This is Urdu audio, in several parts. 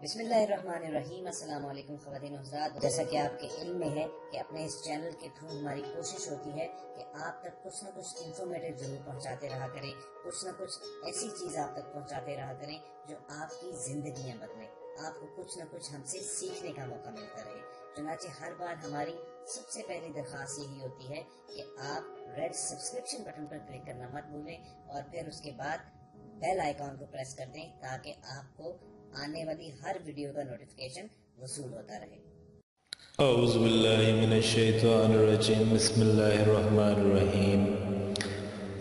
بسم اللہ الرحمن الرحیم۔ السلام علیکم خواتین و حضرات، جیسا کہ آپ کے علم میں ہے کہ اپنے اس چینل کے تھرو ہماری کوشش ہوتی ہے کہ آپ تک کچھ نہ کچھ انفارمیٹیو ضرور پہنچاتے رہا کریں، کچھ نہ کچھ ایسی چیز آپ تک پہنچاتے رہا کریں جو آپ کی زندگیاں بدلیں، آپ کو کچھ نہ کچھ ہم سے سیکھنے کا موقع ملتا رہے۔ چنانچہ ہر بار ہماری سب سے پہلی درخواست یہی ہوتی ہے کہ آپ ریڈ سبسکرپشن بٹن پر کلک کرنا مت بھولیں اور پھر اس کے بعد بیل آئیکن کو پریس کر دیں تاکہ آپ کو آنے والی ہر ویڈیو کا نوٹیفیکیشن وصول ہوتا رہے۔ اعوذ باللہ من الشیطان الرجیم، بسم اللہ الرحمن الرحیم۔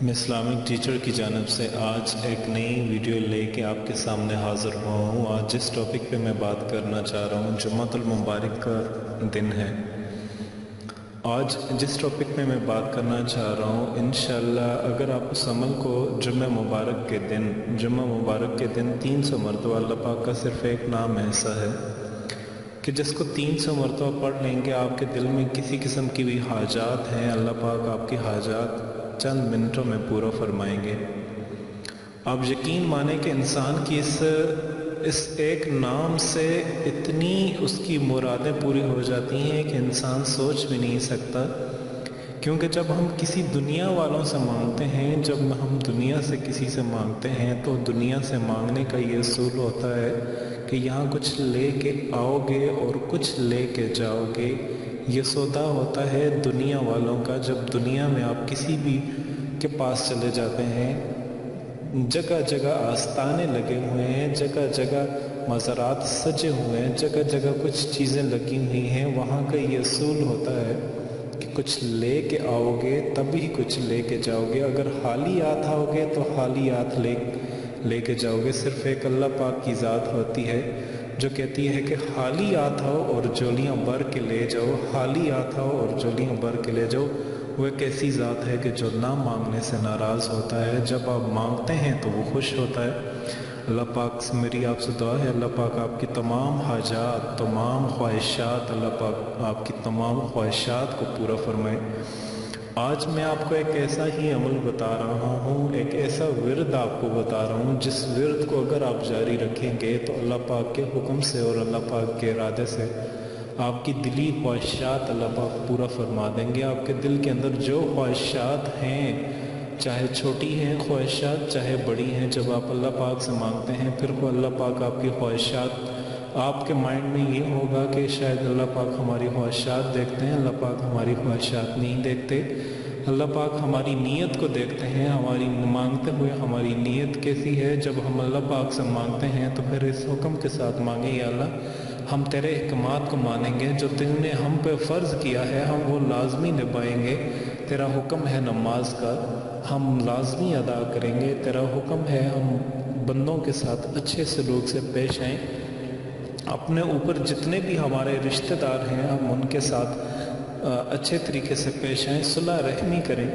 میں اسلامک ٹیچر کی جانب سے آج ایک نئی ویڈیو لے کے آپ کے سامنے حاضر ہوا ہوں۔ آج جس ٹاپک پہ میں بات کرنا چاہ رہا ہوں جمعۃ المبارک کا دن ہے۔ آج جس ٹاپک پہ میں بات کرنا چاہ رہا ہوں انشاءاللہ اگر آپ اس عمل کو جمعہ مبارک کے دن 300 مرتبہ، اللہ پاک کا صرف ایک نام ایسا ہے کہ جس کو 300 مرتبہ پڑھ لیں گے، آپ کے دل میں کسی قسم کی بھی حاجات ہیں، اللہ پاک آپ کی حاجات چند منٹوں میں پورا فرمائیں گے۔ آپ یقین مانیں کہ انسان کی اس ایک نام سے اتنی اس کی مرادیں پوری ہو جاتی ہیں کہ انسان سوچ بھی نہیں سکتا، کیونکہ جب ہم کسی دنیا والوں سے مانگتے ہیں، جب ہم دنیا سے کسی سے مانگتے ہیں تو دنیا سے مانگنے کا یہ اصول ہوتا ہے کہ یہاں کچھ لے کے آؤ گے اور کچھ لے کے جاؤ گے۔ یہ سودا ہوتا ہے دنیا والوں کا۔ جب دنیا میں آپ کسی بھی کے پاس چلے جاتے ہیں، جگہ جگہ آستانے لگے ہوئے ہیں، جگہ جگہ مزارات سجے ہوئے ہیں، جگہ جگہ کچھ چیزیں لگی ہوئی ہیں، وہاں کا یہ اصول ہوتا ہے کہ کچھ لے کے آؤ گے تبھی کچھ لے کے جاؤ گے۔ اگر خالی ہاتھ آؤ گے تو خالی ہاتھ لے کے جاؤ گے۔ صرف ایک اللہ پاک کی ذات ہوتی ہے جو کہتی ہے کہ خالی ہاتھ آؤ اور جولیاں بھر کے لے جاؤ، خالی ہاتھ آؤ اور جولیاں بھر کے لے جاؤ۔ وہ ایک ایسی ذات ہے کہ جو نہ مانگنے سے ناراض ہوتا ہے، جب آپ مانگتے ہیں تو وہ خوش ہوتا ہے۔ اللہ پاک سے میری آپ سے دعا ہے، اللہ پاک آپ کی تمام حاجات، تمام خواہشات، اللہ پاک آپ کی تمام خواہشات کو پورا فرمائے۔ آج میں آپ کو ایک ایسا ہی عمل بتا رہا ہوں، ایک ایسا ورد آپ کو بتا رہا ہوں جس ورد کو اگر آپ جاری رکھیں گے تو اللہ پاک کے حکم سے اور اللہ پاک کے ارادے سے آپ کی دلی خواہشات اللہ پاک پورا فرما دیں گے۔ آپ کے دل کے اندر جو خواہشات ہیں، چاہے چھوٹی ہیں خواہشات چاہے بڑی ہیں، جب آپ اللہ پاک سے مانگتے ہیں پھر وہ اللہ پاک آپ کی خواہشات، آپ کے مائنڈ میں یہ ہوگا کہ شاید اللہ پاک ہماری خواہشات دیکھتے ہیں، اللہ پاک ہماری خواہشات نہیں دیکھتے۔ اللہ پاک ہماری نیت کو دیکھتے ہیں، ہماری مانگتے ہوئے ہماری نیت کیسی ہے۔ جب ہم اللہ پاک سے مانگتے ہیں تو پھر اس حکم کے ساتھ مانگیں، یا اللہ ہم تیرے احکامات کو مانیں گے، جو تم نے ہم پہ فرض کیا ہے ہم وہ لازمی نبھائیں گے۔ تیرا حکم ہے نماز کا، ہم لازمی ادا کریں گے۔ تیرا حکم ہے ہم بندوں کے ساتھ اچھے سلوک سے پیش آئیں، اپنے اوپر جتنے بھی ہمارے رشتہ دار ہیں ہم ان کے ساتھ اچھے طریقے سے پیش آئیں، صلح رحمی کریں۔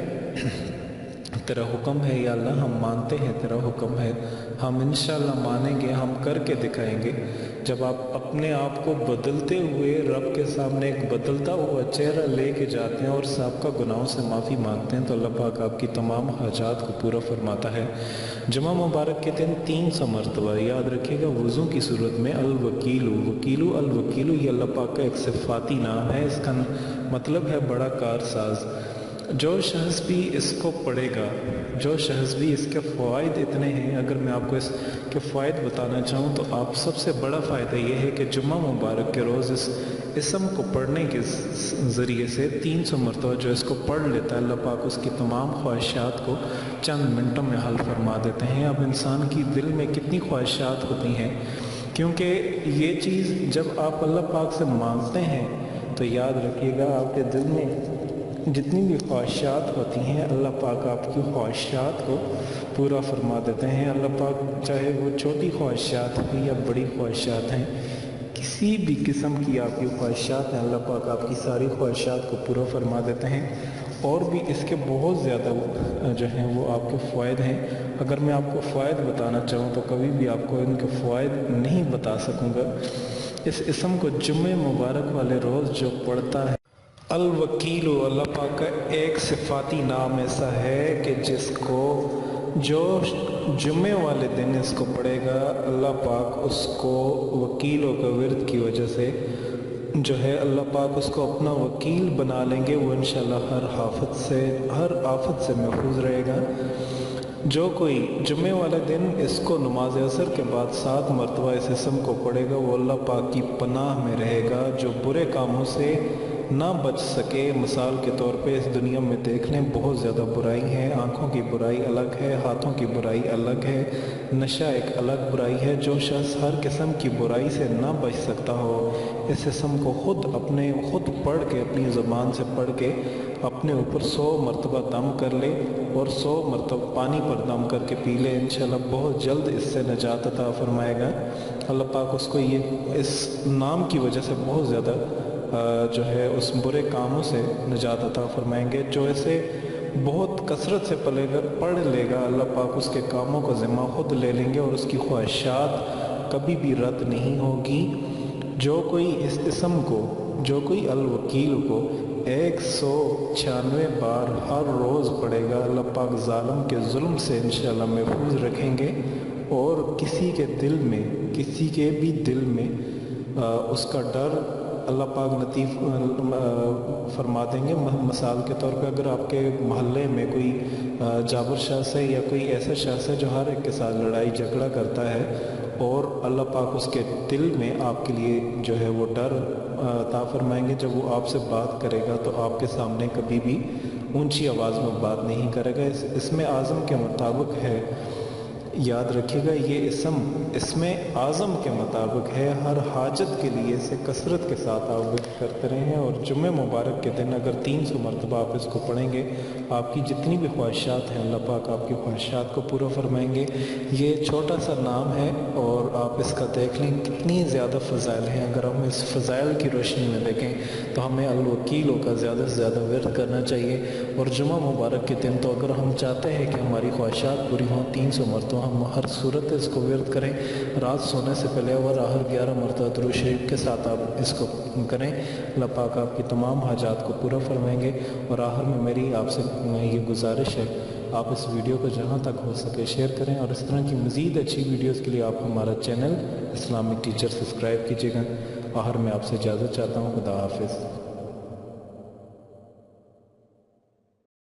تیرا حکم ہے یا اللہ، ہم مانتے ہیں تیرا حکم ہے، ہم انشاءاللہ مانیں گے، ہم کر کے دکھائیں گے۔ جب آپ اپنے آپ کو بدلتے ہوئے رب کے سامنے ایک بدلتا ہوا چہرہ لے کے جاتے ہیں اور سابقہ گناہوں سے معافی مانگتے ہیں تو اللہ پاک آپ کی تمام حاجات کو پورا فرماتا ہے۔ جمعہ مبارک کے دن 300 مرتبہ یاد رکھیے گا، وضو کی صورت میں الوکیلو یہ اللہ پاک کا ایک صفاتی نام ہے، اس کا مطلب ہے بڑا کارساز۔ جو شخص بھی اس کو پڑھے گا، جو شخص بھی اس کے فوائد اتنے ہیں، اگر میں آپ کو اس کے فوائد بتانا چاہوں تو آپ سب سے بڑا فائدہ یہ ہے کہ جمعہ مبارک کے روز اس اسم کو پڑھنے کے ذریعے سے 300 مرتبہ جو اس کو پڑھ لیتا ہے، اللہ پاک اس کی تمام خواہشات کو چند منٹوں میں حل فرما دیتے ہیں۔ اب انسان کی دل میں کتنی خواہشات ہوتی ہیں، کیونکہ یہ چیز جب آپ اللہ پاک سے مانگتے ہیں تو یاد رکھیے گا آپ کے دل میں جتنی بھی خواہشات ہوتی ہیں اللہ پاک آپ کی خواہشات کو پورا فرما دیتے ہیں۔ اللہ پاک چاہے وہ چھوٹی خواہشات ہیں یا بڑی خواہشات ہیں، کسی بھی قسم کی آپ کی خواہشات ہیں، اللہ پاک آپ کی ساری خواہشات کو پورا فرما دیتے ہیں۔ اور بھی اس کے بہت زیادہ جو ہیں وہ آپ کے فوائد ہیں۔ اگر میں آپ کو فوائد بتانا چاہوں تو کبھی بھی آپ کو ان کے فوائد نہیں بتا سکوں گا۔ اس اسم کو جمعہ مبارک والے روز جو پڑھتا ہے، الوکیل اللہ پاک کا ایک صفاتی نام ایسا ہے کہ جس کو جو جمعے والے دن اس کو پڑھے گا اللہ پاک اس کو وکیلوں کا ورد کی وجہ سے جو ہے اللہ پاک اس کو اپنا وکیل بنا لیں گے، وہ انشاءاللہ ہر آفت سے محفوظ رہے گا۔ جو کوئی جمعے والے دن اس کو نماز عصر کے بعد 7 مرتبہ اس اسم کو پڑھے گا وہ اللہ پاک کی پناہ میں رہے گا، جو برے کاموں سے نہ بچ سکے۔ مثال کے طور پہ اس دنیا میں دیکھ لیں بہت زیادہ برائی ہے، آنکھوں کی برائی الگ ہے، ہاتھوں کی برائی الگ ہے، نشہ ایک الگ برائی ہے۔ جو شخص ہر قسم کی برائی سے نہ بچ سکتا ہو اس اسم کو خود پڑھ کے اپنی زبان سے پڑھ کے اپنے اوپر 100 مرتبہ دم کر لے اور 100 مرتبہ پانی پر دم کر کے پی لے، انشاءاللہ بہت جلد اس سے نجات عطا فرمائے گا۔ اللہ پاک اس کو اس نام کی وجہ سے بہت زیادہ جو ہے اس برے کاموں سے نجات عطا فرمائیں گے۔ جو اسے بہت کثرت سے پڑھ لے گا اللہ پاک اس کے کاموں کو ذمہ خود لے لیں گے اور اس کی خواہشات کبھی بھی رد نہیں ہوگی۔ جو کوئی اس اسم کو، جو کوئی الوکیل کو 196 بار ہر روز پڑھے گا اللہ پاک ظالم کے ظلم سے انشاءاللہ محفوظ رکھیں گے، اور کسی کے بھی دل میں اس کا ڈر اللہ پاک لطیف فرما دیں گے۔ مثال کے طور پہ اگر آپ کے محلے میں کوئی جابر شخص ہے یا کوئی ایسا شخص ہے جو ہر ایک کے ساتھ لڑائی جھگڑا کرتا ہے اور اللہ پاک اس کے دل میں آپ کے لیے جو ہے وہ ڈر عطا فرمائیں گے، جب وہ آپ سے بات کرے گا تو آپ کے سامنے کبھی بھی اونچی آواز میں بات نہیں کرے گا۔ اسم اعظم کے مطابق ہے، یاد رکھیے گا یہ اسم اعظم کے مطابق ہے، ہر حاجت کے لیے اسے کثرت کے ساتھ آپ ورد کرتے رہیں، اور جمعہ مبارک کے دن اگر 300 مرتبہ آپ اس کو پڑھیں گے آپ کی جتنی بھی خواہشات ہیں اللہ پاک آپ کی خواہشات کو پورا فرمائیں گے۔ یہ چھوٹا سا نام ہے اور آپ اس کا دیکھ لیں کتنی زیادہ فضائل ہیں۔ اگر ہم اس فضائل کی روشنی میں دیکھیں تو ہمیں الوکیلوں کا زیادہ سے زیادہ ورد کرنا چاہیے، اور جمعہ مبارک کے دن تو اگر ہم چاہتے ہیں کہ ہماری خواہشات پوری ہوں 300 مرتبہ ہم ہر صورت اس کو ورد کریں۔ رات سونے سے پہلے اور آخر 11 مرتبہ درود شریف کے ساتھ آپ اس کو کریں، اللہ پاک آپ کی تمام حاجات کو پورا فرمائیں گے۔ اور آخر میں میری آپ سے یہ گزارش ہے آپ اس ویڈیو کو جہاں تک ہو سکے شیئر کریں، اور اس طرح کی مزید اچھی ویڈیوز کے لیے آپ ہمارا چینل اسلامک ٹیچر سبسکرائب کیجیے گا۔ آخر میں آپ سے اجازت چاہتا ہوں، خدا حافظ۔